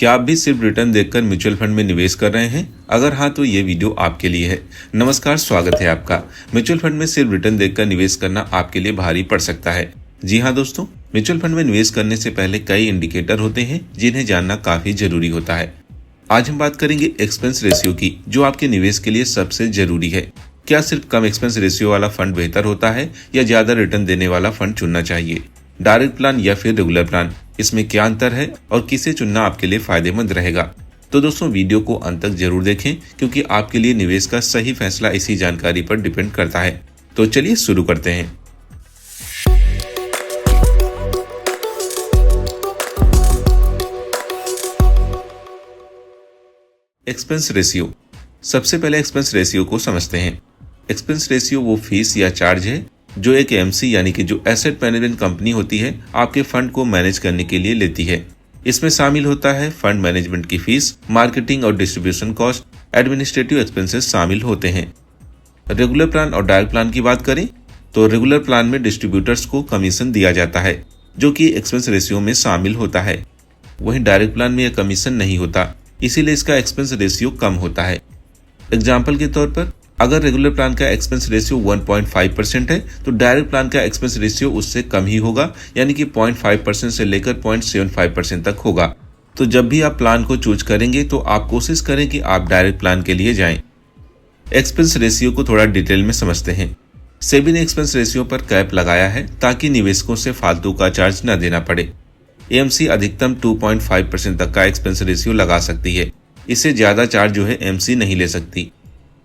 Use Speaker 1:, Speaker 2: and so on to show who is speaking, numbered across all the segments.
Speaker 1: क्या आप भी सिर्फ रिटर्न देखकर म्यूचुअल फंड में निवेश कर रहे हैं? अगर हाँ तो ये वीडियो आपके लिए है। नमस्कार, स्वागत है आपका। म्यूचुअल फंड में सिर्फ रिटर्न देखकर निवेश करना आपके लिए भारी पड़ सकता है। जी हाँ दोस्तों, म्यूचुअल फंड में निवेश करने से पहले कई इंडिकेटर होते हैं जिन्हें जानना काफी जरूरी होता है। आज हम बात करेंगे एक्सपेंस रेशियो की, जो आपके निवेश के लिए सबसे जरूरी है। क्या सिर्फ कम एक्सपेंस रेशियो वाला फंड बेहतर होता है या ज्यादा रिटर्न देने वाला फंड चुनना चाहिए? डायरेक्ट प्लान या फिर रेगुलर प्लान, इसमें क्या अंतर है और किसे चुनना आपके लिए फायदेमंद रहेगा? तो दोस्तों, वीडियो को अंत तक जरूर देखें, क्योंकि आपके लिए निवेश का सही फैसला इसी जानकारी पर डिपेंड करता है। तो चलिए शुरू करते हैं। Expense ratio. सबसे पहले एक्सपेंस रेशियो को समझते हैं। एक्सपेंस रेशियो वो फीस या चार्ज है जो एक एमसी यानी कि जो एसेट मैनेजमेंट कंपनी होती है आपके फंड को मैनेज करने के लिए लेती है। इसमें शामिल होता है फंड मैनेजमेंट की फीस, मार्केटिंग और डिस्ट्रीब्यूशन कॉस्ट, एडमिनिस्ट्रेटिव एक्सपेंसेस शामिल होते हैं। रेगुलर प्लान और डायरेक्ट प्लान की बात करें तो रेगुलर प्लान में डिस्ट्रीब्यूटर्स को कमीशन दिया जाता है, जो कि एक्सपेंस रेशियो में शामिल होता है। वहीं डायरेक्ट प्लान में यह कमीशन नहीं होता, इसीलिए इसका एक्सपेंस रेशियो कम होता है। एग्जाम्पल के तौर पर, अगर रेगुलर प्लान का एक्सपेंस रेशियो 1.5% है तो डायरेक्ट प्लान का एक्सपेंस रेशियो उससे कम ही होगा, यानी कि 0.5% से लेकर 0.75% तक होगा। तो जब भी आप प्लान को चूज करेंगे तो आप कोशिश करें कि आप डायरेक्ट प्लान के लिए जाएं। एक्सपेंस रेशियो को थोड़ा डिटेल में समझते हैं। सेबी ने एक्सपेंस रेशियो पर कैप लगाया है ताकि निवेशकों से फालतू का चार्ज न देना पड़े। एएमसी अधिकतम 2.5% तक का एक्सपेंस रेशियो लगा सकती है। इससे ज्यादा चार्ज जो है एमसी नहीं ले सकती।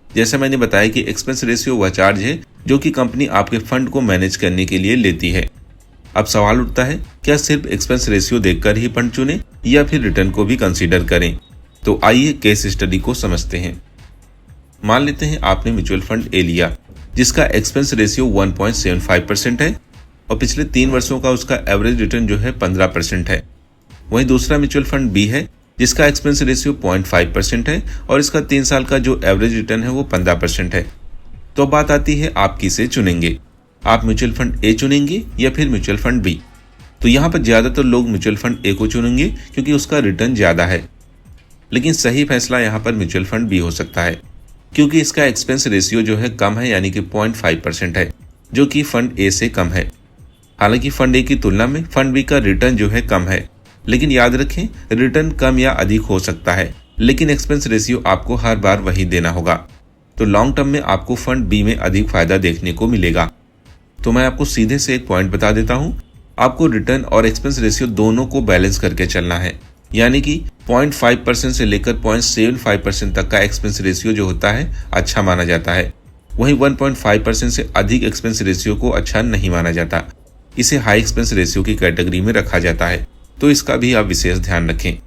Speaker 1: जैसा मैंने बताया कि एक्सपेंस रेशियो वह चार्ज है जो कि कंपनी आपके फंड को मैनेज करने के लिए लेती है। अब सवाल उठता है, क्या सिर्फ एक्सपेंस रेशियो देखकर ही फंड चुने या फिर रिटर्न को भी कंसीडर करें? तो आइए केस स्टडी को समझते हैं। मान लेते हैं आपने म्यूचुअल फंड ए लिया, जिसका एक्सपेंस रेशियो 1.75% है और पिछले 3 वर्षों का उसका एवरेज रिटर्न जो है 15% है। वहीं दूसरा म्यूचुअल फंड बी है, जिसका एक्सपेंस रेशियो 0.5% है और इसका 3 साल का जो एवरेज रिटर्न है वो 15% है। तो बात आती है आप किसे चुनेंगे? आप म्यूचुअल फंड ए चुनेंगे या फिर म्यूचुअल फंड बी? तो यहाँ पर ज्यादातर लोग म्यूचुअल फंड ए को चुनेंगे क्योंकि उसका रिटर्न ज्यादा है। लेकिन सही फैसला यहाँ पर म्यूचुअल फंड बी हो सकता है, क्योंकि इसका एक्सपेंस रेशियो जो है कम है, यानी कि 0.5% है, जो कि फंड ए से कम है। हालांकि फंड ए की तुलना में फंड बी का रिटर्न जो है कम है, लेकिन याद रखें रिटर्न कम या अधिक हो सकता है, लेकिन एक्सपेंस रेशियो आपको हर बार वही देना होगा। तो लॉन्ग टर्म में आपको फंड बी में अधिक फायदा देखने को मिलेगा। तो मैं आपको सीधे से एक पॉइंट बता देता हूं, आपको रिटर्न और एक्सपेंस रेशियो दोनों को बैलेंस करके चलना है, यानी कि 0.5% से लेकर 0.75% तक का एक्सपेंस रेशियो जो होता है अच्छा माना जाता है। वहीं 1.5% से अधिक एक्सपेंस रेशियो को अच्छा नहीं माना जाता, इसे हाई एक्सपेंस रेशियो की कैटेगरी में रखा जाता है। तो इसका भी आप विशेष ध्यान रखें।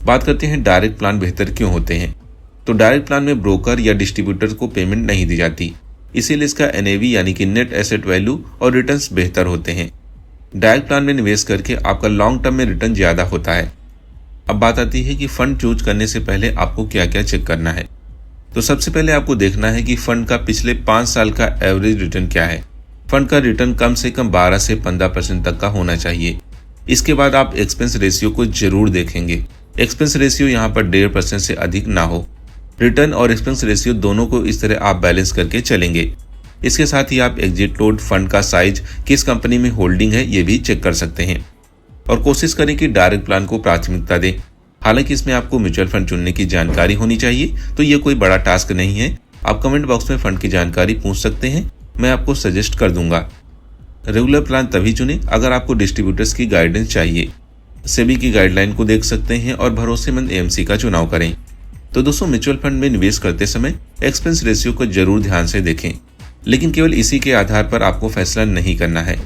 Speaker 1: बात करते हैं डायरेक्ट प्लान बेहतर क्यों होते हैं। तो डायरेक्ट प्लान में ब्रोकर या डिस्ट्रीब्यूटर को पेमेंट नहीं दी जाती, इसीलिए इसका एनएवी यानी कि नेट एसेट वैल्यू और रिटर्न्स बेहतर होते हैं। डायरेक्ट प्लान में निवेश करके आपका लॉन्ग टर्म में रिटर्न ज्यादा होता है। अब बात आती है कि फंड चूज करने से पहले आपको क्या क्या चेक करना है। तो सबसे पहले आपको देखना है कि फंड का पिछले 5 साल का एवरेज रिटर्न क्या है। फंड का रिटर्न कम से कम 12 से 15% तक का होना चाहिए। इसके बाद आप एक्सपेंस रेशियो को जरूर देखेंगे। एक्सपेंस रेशियो यहाँ पर 1.5% से अधिक ना हो। रिटर्न और एक्सपेंस रेशियो दोनों को इस तरह आप बैलेंस करके चलेंगे। इसके साथ ही आप एग्जिट लोड, फंड का साइज, किस कंपनी में होल्डिंग है, ये भी चेक कर सकते हैं। और कोशिश करें कि डायरेक्ट प्लान को प्राथमिकता दें। हालांकि इसमें आपको म्यूचुअल फंड चुनने की जानकारी होनी चाहिए, तो ये कोई बड़ा टास्क नहीं है। आप कमेंट बॉक्स में फंड की जानकारी पूछ सकते हैं, मैं आपको सजेस्ट कर दूंगा। रेगुलर प्लान तभी चुनें अगर आपको डिस्ट्रीब्यूटर्स की गाइडेंस चाहिए। सेबी की गाइडलाइन को देख सकते हैं और भरोसेमंद एएमसी का चुनाव करें। तो दोस्तों, म्यूचुअल फंड में निवेश करते समय एक्सपेंस रेशियो को जरूर ध्यान से देखें, लेकिन केवल इसी के आधार पर आपको फैसला नहीं करना है।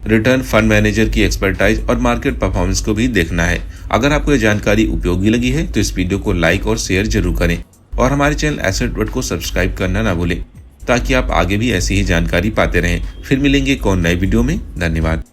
Speaker 1: रिटर्न, फंड मैनेजर की एक्सपर्टाइज और मार्केट परफॉर्मेंस को भी देखना है। अगर आपको यह जानकारी उपयोगी लगी है तो इस वीडियो को लाइक और शेयर जरूर करें और हमारे चैनल एसेट वर्ल्ड को सब्सक्राइब करना ना भूलें, ताकि आप आगे भी ऐसी ही जानकारी पाते रहें। फिर मिलेंगे एक और नए वीडियो में। धन्यवाद।